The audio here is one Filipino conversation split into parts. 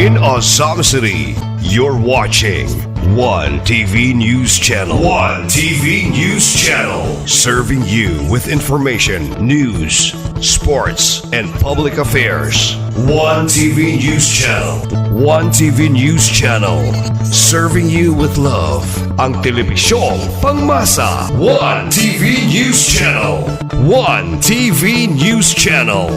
in Ozama City. You're watching One TV News Channel. One TV News Channel. Serving you with information, news, sports, and public affairs. One TV News Channel. One TV News Channel. Serving you with love. Ang telebisyong pangmasa. One TV News Channel. One TV News Channel.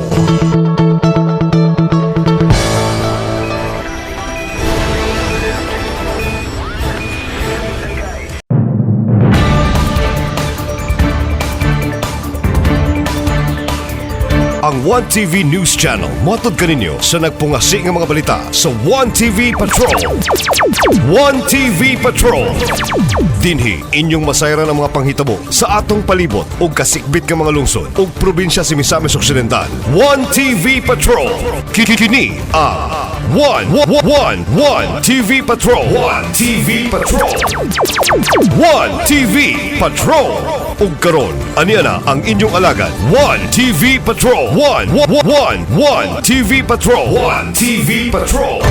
Ang One TV News Channel motod kaninyo sa nagpungasi ng mga balita sa One TV Patrol. One TV Patrol. Dinhi inyong masayran ang mga panghitabo sa atong palibot ug kasikbit nga mga lungsod ug probinsya sa Misamis Occidental. One TV Patrol. Kini ang One TV Patrol. One TV Patrol. One TV Patrol. Ug karon aniya na ang inyong alagad. One TV Patrol. One TV Patrol. One TV Patrol.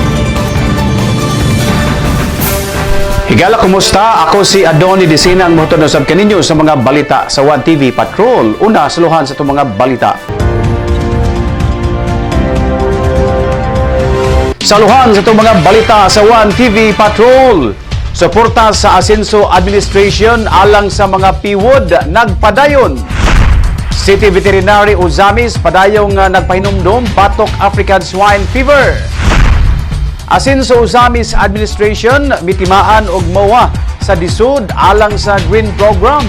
Higala, kumusta? Ako si Adoni Disina, ang motor na sab kaninyo sa mga balita sa One TV Patrol. Una, saluhan sa itong mga balita. Saluhan sa itong mga balita sa One TV Patrol. Suporta sa Asenso Administration alang sa mga piwod nagpadayon. City Veterinary Ozamis padayong nagpahinumdum batok African Swine Fever. Asenso Ozamis Administration mitimaan og MOA sa disud alang sa Green Program.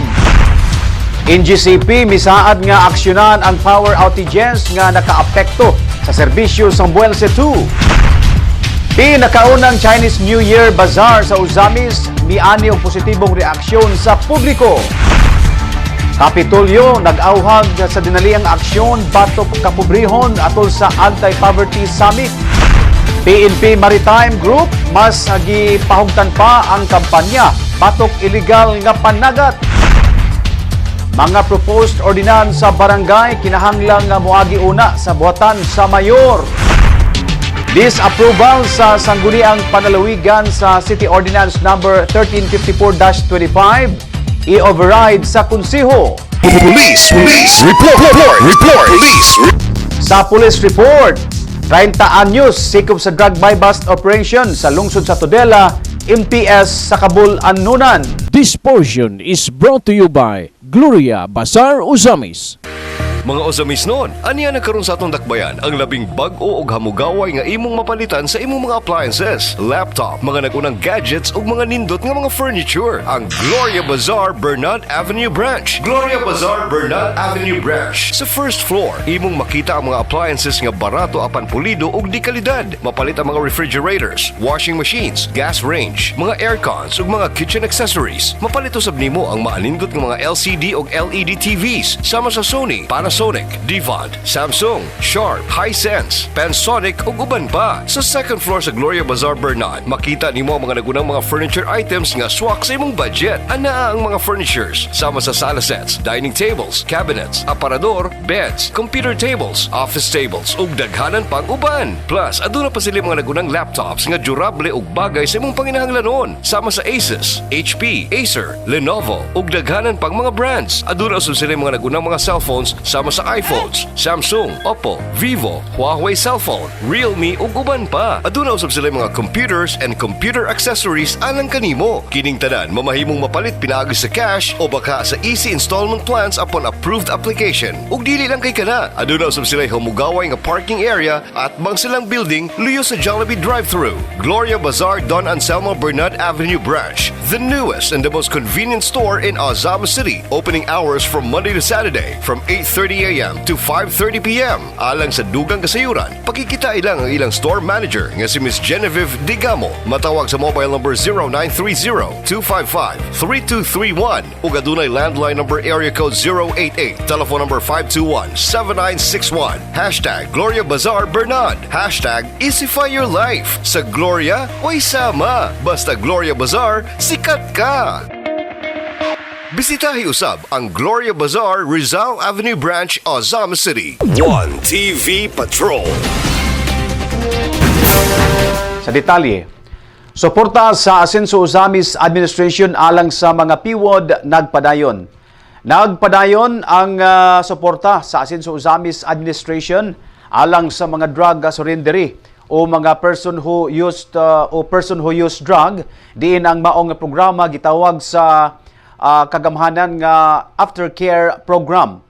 NGCP misaad nga aksyonan ang power outages nga nakaapekto sa serbisyo sa Buelse 2. Pinakaunang Chinese New Year Bazaar sa Ozamis miani og positibong reaksyon sa publiko. Kapitolyo nag-auhag sa dinaliang aksyon batok kapobrehon atol sa Anti-Poverty Summit. PNP Maritime Group mas gipahugtan pa ang kampanya batok illegal nga panagat. Mga proposed ordinance sa barangay kinahanglang nga moagi una sa buhatan sa mayor. Disapproval sa sangguniang panalawigan sa City Ordinance number 1354-25 i-override sa konseho. Police report. Sa police report, 30 anyos sikop sa drug buy-bust operation sa lungsod sa Tudela, MTS sa Kabul, Anunan. This portion is brought to you by Gloria Bazaar Ozamis. Mga Ozamis noon, aniya nagkaroon sa atong dakbayan ang labing bag-o og hamugaway nga imong mapalitan sa imong mga appliances, laptop, mga nagunang gadgets ug mga nindot nga mga furniture. Ang Gloria Bazaar Bernard Avenue Branch. Gloria Bazaar Bernard Avenue Branch. Sa first floor, imong makita ang mga appliances nga barato apan pulido ug di kalidad. Mapalit ang mga refrigerators, washing machines, gas range, mga aircons ug mga kitchen accessories. Mapalit usab nimo ang maanindot nga mga LCD ug LED TVs sama sa Sony, Panasonic, Devon, Samsung, Sharp, Hisense, Panasonic ug uban pa. Sa second floor sa Gloria Bazaar Bernard, makita nimo ang mga nagunang mga furniture items nga swak sa imong budget. Anaa ang mga furnitures sama sa sala sets, dining tables, cabinets, aparador, beds, computer tables, office tables ug daghanan pang uban. Plus, aduna pa sila mga nagunang laptops nga durable ug bagay sa imong panginahanglanon sama sa Asus, HP, Acer, Lenovo ug daghanan pang mga brands. Aduna usab sila mga nagunang mga cellphones sama sa iPhones, Samsung, Oppo, Vivo, Huawei cellphone, Realme ug uban pa. Aduna usab sila mga computers and computer accessories alang kanimo. Kining tanan mamahimong mapalit pinaagi sa cash o baka sa easy installment plans upon approved application. Ug dili lang kay kana, aduna usab sila humugaway nga parking area at bang silang building luyo sa Jollibee drive-thru. Gloria Bazaar Don Anselmo Bernard Avenue Branch, the newest and the most convenient store in Ozama City. Opening hours from Monday to Saturday from 8:30 a.m. to 5:30 p.m. Alang sa dugang kasayuran, pakikita ilang ang ilang store manager nga si Miss Genevieve Digamo. Matawag sa mobile number 0930-255-3231 ug adunay landline number area code 088, telephone number 521-7961. Hashtag Gloria Bazaar Bernard. Hashtag Easify Your Life. Sa Gloria, way sama. Basta Gloria Bazaar, sikat ka! Bisitahi usab ang Gloria Bazaar Rizal Avenue Branch, Ozama City. One TV Patrol. Sa detalye, suporta sa Asenso Ozamis Administration alang sa mga piwod nagpadayon. Nagpadayon ang suporta sa Asenso Ozamis Administration alang sa mga drug surrendery o mga person who used drug. Diin ang maong programa gitawag sa kagamhanan nga aftercare program.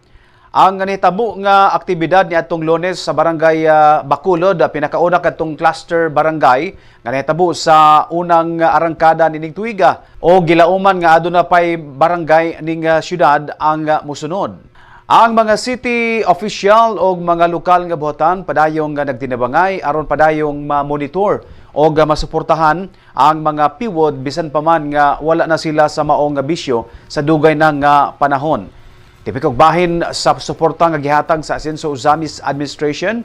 Ang nahitabo nga aktibidad ni atong Lunes sa barangay Bacolod, pinakauna kadtong cluster barangay nga nahitabo sa unang arangkada nining tuiga o gilauman nga aduna pay barangay ning syudad ang musunod. Ang mga city official o mga lokal nga buhatan padayong nagtinabangay aron padayong ma-monitor o masuportahan ang mga piwod bisan pa man nga wala na sila sa maong bisyo sa dugay na nga panahon. Tipikog bahin sa suporta nga gihatag sa Asenso Ozamis Administration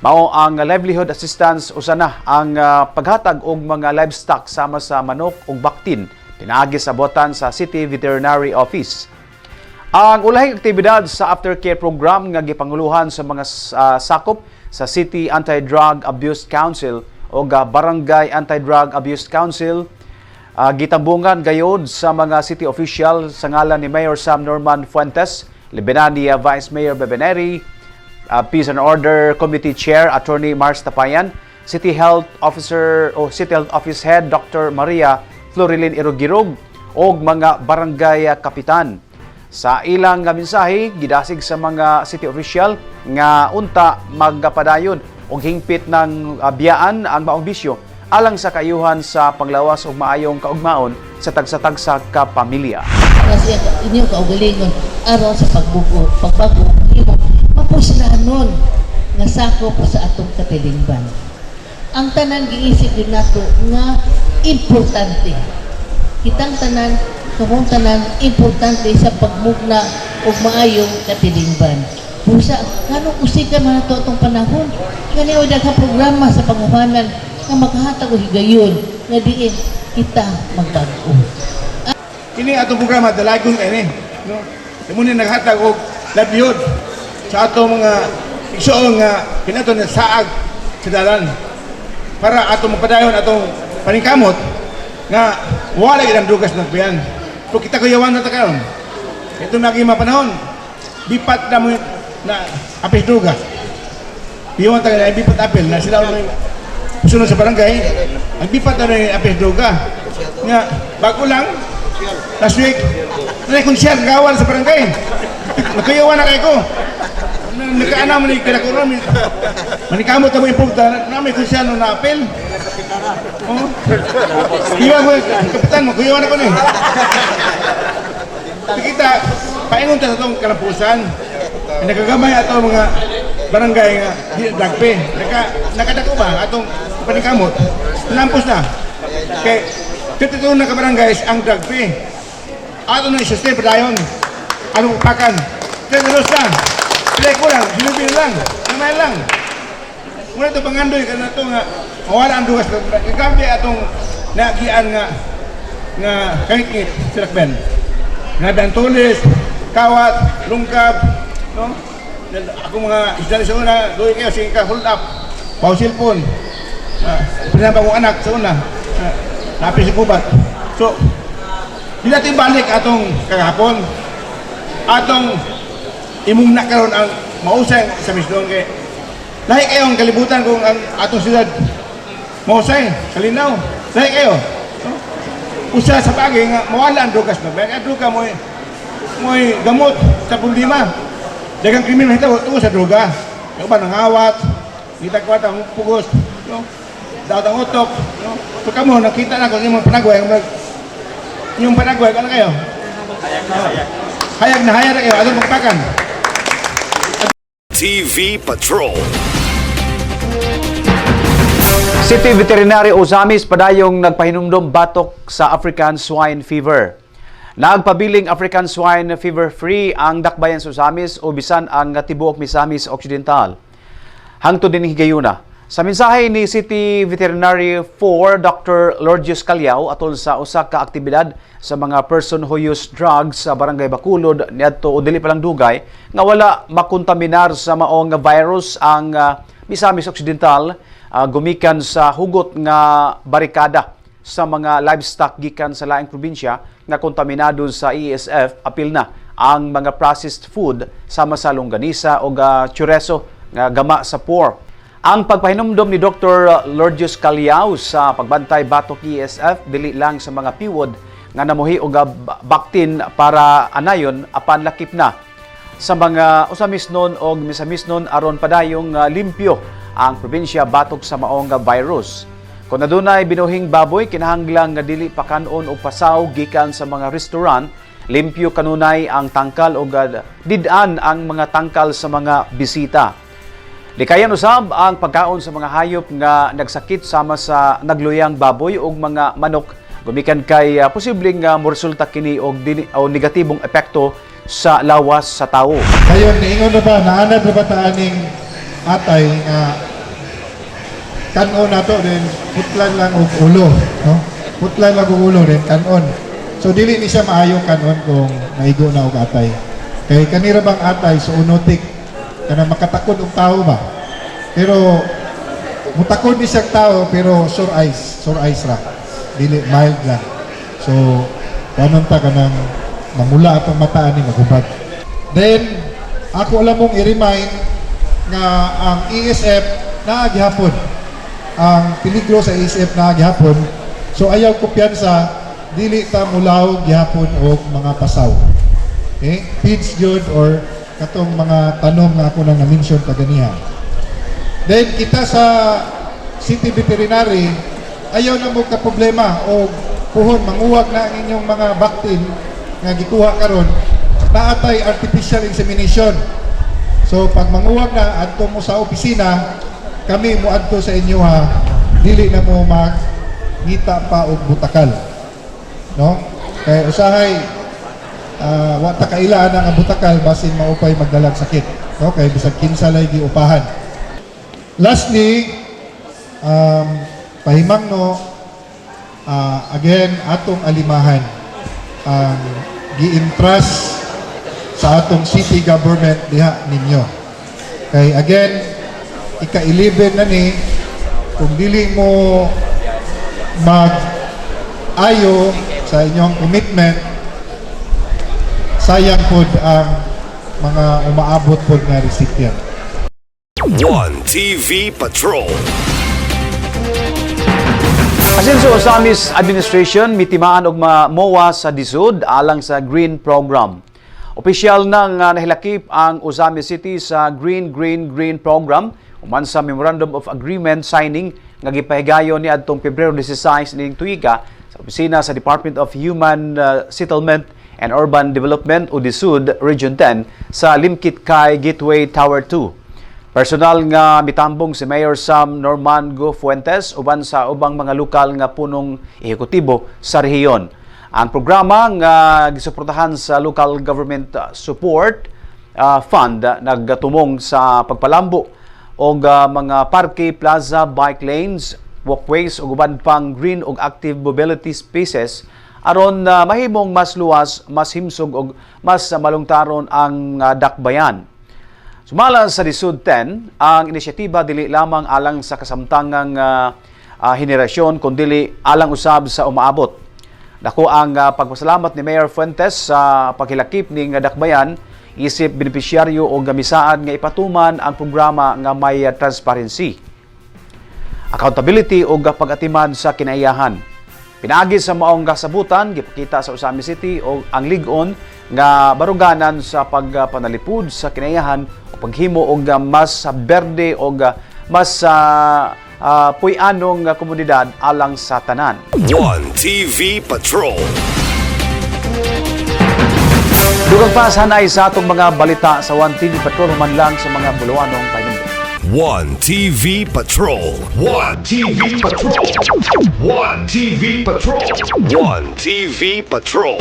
mao ang livelihood assistance usana ang paghatag og mga livestock sama sa manok ug baktin pinaagi sa botan sa City Veterinary Office. Ang ulahing aktibidad sa aftercare program nga gipanguluhan sa mga sakop sa City Anti-Drug Abuse Council o Barangay Anti-Drug Abuse Council gitambungan gayod sa mga city official sa ngalan ni Mayor Sam Norman Fuentes, libenan ni Vice Mayor Bebeneri, Peace and Order Committee Chair Attorney Mars Tapayan, City Health Officer o City Health Office Head Dr. Maria Florilyn Irogirog o mga barangay kapitan. Sa ilang mensahe gidasig sa mga city official nga unta magpadayon og hingpit ng biyaan ang maong bisyo alang sa kayuhan sa panglawas og maayong kaugmaon sa tagsa-tagsa ka pamilya. Kasi inyong kaugalingon aron sa pagbago imong mapuslanon nga sakop sa atong katilingban. Ang tanan giisip din nato nga importante. Kitang tanan importante sa pagmugna og maayong katilingban. Busa kanong usika man nato atong panahon kani o daghang programa sa panguhanan nga maghatag og higayon nga diin kita magbag-o. Kini atong programa dalagon ini, no. Imo ni naghatag og livelihood sa atong mga igsoon nga kinato na saag sa dalan para atong mapadayon atong paningkamot nga wala gyud ang dugas nagbiyan. So kita kuyawan na ta karon. Ito naging mapanahon. Bipat na mo na apis duga. Biyon ta na bipat apil na sila sunod sa barangay, ang bipat na rin apis duga. Nga, bago lang, last week, na-konsyar gawan sa barangay. Nagkayawan na kayo ko. Nagkaana mo na yung kinakuran. Manikamot na mo yung pugta, na may konsyar na apil. Oh. Iwan ko, kapitan mo, kuyawan ako na eh. Kita, paingon ta sa itong kalampusan. Nagagamay ato mga barangay nga dagpe. Nakadako ba atong paningkamot? Lampos na. Kay tituon na ka barangays ang dagpe. Ato na i-sustain padayon. Anong pakan? Tenos na. Play ko lang, silupin lang. Namay lang. Muna ito pangandoy ka na ito nga mawala ang dugas. Kagampi atong nagian nga kahit silakben. Nga dantulis, kawat, lungkab, no? Ako mga isdali sa una, doon kayo, sige ka, hold up, pau cellphone. Pinapa kong anak sa una, napis si kubat. So, hindi natin balik atong kagapon. Atong imong nakaroon ang mausay sa misdon kay lahi kayo ang kalibutan kung ang atong siyudad mausay, kalinaw. Lahi kayo. No? Usa sa bagay nga mawala ang drugas na. Kaya druga mo'y gamot sa problema. Dagang krimen mahita tungkol sa droga. Yung ba nangawat, kita-kwat ang pugos, no? Daot ang utok, no? So kamo, nakita na ko yung mga panagway. Yung panagway, ano kayo? Hayag na kayo, anong magpakan? TV Patrol. City Veterinary Ozamis padayong nagpahinumdom batok sa African Swine Fever. Nagpabiling African Swine Fever Free ang dakbayan sa Ozamis o bisan ang tibuok Misamis Occidental. Hangtod din higayuna. Sa mensahe ni City Veterinary 4 Dr. Lorgius Calyao atol sa usa ka aktibidad sa mga person who use drugs sa Barangay Bacolod niadto o dili pa lang dugay nga wala makontaminar sa maong virus ang Misamis Occidental. gumikan sa hugot nga barikada sa mga livestock gikan sa laing probinsya nga kontaminado sa ESF. Apil na ang mga processed food sama sa longganisa o chorizo nga gama sa pork. Ang pagpahinumdom ni Dr. Lourdes Caliao sa pagbantay batok ESF dili lang sa mga piwod nga namuhi og baktin para anayon apan lakip na sa mga usamisnon o misamisnon aron padayong limpyo ang probinsya batok sa maong virus. Kung adunay binuhing baboy, kinahanglang nga dili pakanon o pasaw gikan sa mga restaurant, limpyo kanunay ang tangkal o didaan ang mga tangkal sa mga bisita. Likayan usab ang pagkaon sa mga hayop nga nagsakit sama sa nagluyang baboy o mga manok gumikan kay posibleng moresulta kini og negatibong epekto sa lawas sa tawo. Ngayon, niingon na ba, naanad na ba taaning atay nga kanon nato din, putlan lang og ulo, no? Putlan lang og ulo din, kanon. So, dili ni siya maayong kanon kung maigo na og atay. Kay kanira bang atay, so unotik, kana makatakod og tao ba? Pero, mutakod ni siyang tao, pero sore eyes ra. Dili, mild lang. So, kanon ta kanang mamula atong mata ni magubad. Then, ako alam mong i-remind nga ang ESF na gihapon. Ang peligro sa ESF na gihapon. So, ayaw kumpiyansa, dili ta mulaw gihapon o mga pasaw. Okay? Feeds good or katong mga tanom nga ako nang na-mention kaganiha. Then, kita sa City Veterinary, ayaw na mo ka problema o puhon, manguwag na ang inyong mga baktin nga gikuha karon naatay artificial insemination. So pag manguwag na adto mo sa opisina, kami mo adto sa inyo ha, dili na mo magngita pa og butakal. No? Kay usahay wa ta kailaan ang butakal basin maupay magdalag sakit. No? Kay bisag kinsa lay giupahan. Lastly, pahimangno again atong alimahan ang gi-entrust sa atong city government diha ninyo. Kay again, ika-11 na ni, kung dili mo mag-ayo sa inyong commitment, sayang pod ang mga umaabot pod na recipient. One TV Patrol. Asenso Osamis Administration mitimaan og MOA sa disud alang sa Green Program. Opisyal nang nahilakip ang Osamis City sa Green Program human sa Memorandum of Agreement signing nga gipahigayon ni adtong Pebrero 16 ning tuiga sa opisina sa Department of Human Settlement and Urban Development o DSUD Region 10 sa Limkit Kay Gateway Tower 2. Personal nga mitambong si Mayor Sam Normango Fuentes uban sa ubang mga lokal nga punong ehekutibo sa rehiyon. Ang programa nga gisuportahan sa Local Government Support Fund nagtumong sa pagpalambo og mga parke, plaza, bike lanes, walkways ug uban pang green ug active mobility spaces aron mahimong mas luwas, mas himsog ug mas malungtaron ang dakbayan. Sumala sa DSUD 10, ang inisyatiba dili lamang alang sa kasamtangang henerasyon kundi alang usab sa umaabot. Dako ang pagpasalamat ni Mayor Fuentes sa paghilakip ning dakbayan isip benepisyaryo o gamisaan nga ipatuman ang programa nga may transparency, accountability o pag-atiman sa kinaiyahan. Pinaagi sa maong kasabutan gipakita sa Osamis City o ang lig-on nga baruganan sa pagpanalipud sa kinaiyahan o paghimo og mas berde o mas puy-anong komunidad alang sa tanan. One TV Patrol. Dugang pa sanay sa atong mga balita sa One TV Patrol human lang sa mga buluanong pahinumdom. One TV Patrol. One TV Patrol. One TV Patrol. One TV Patrol.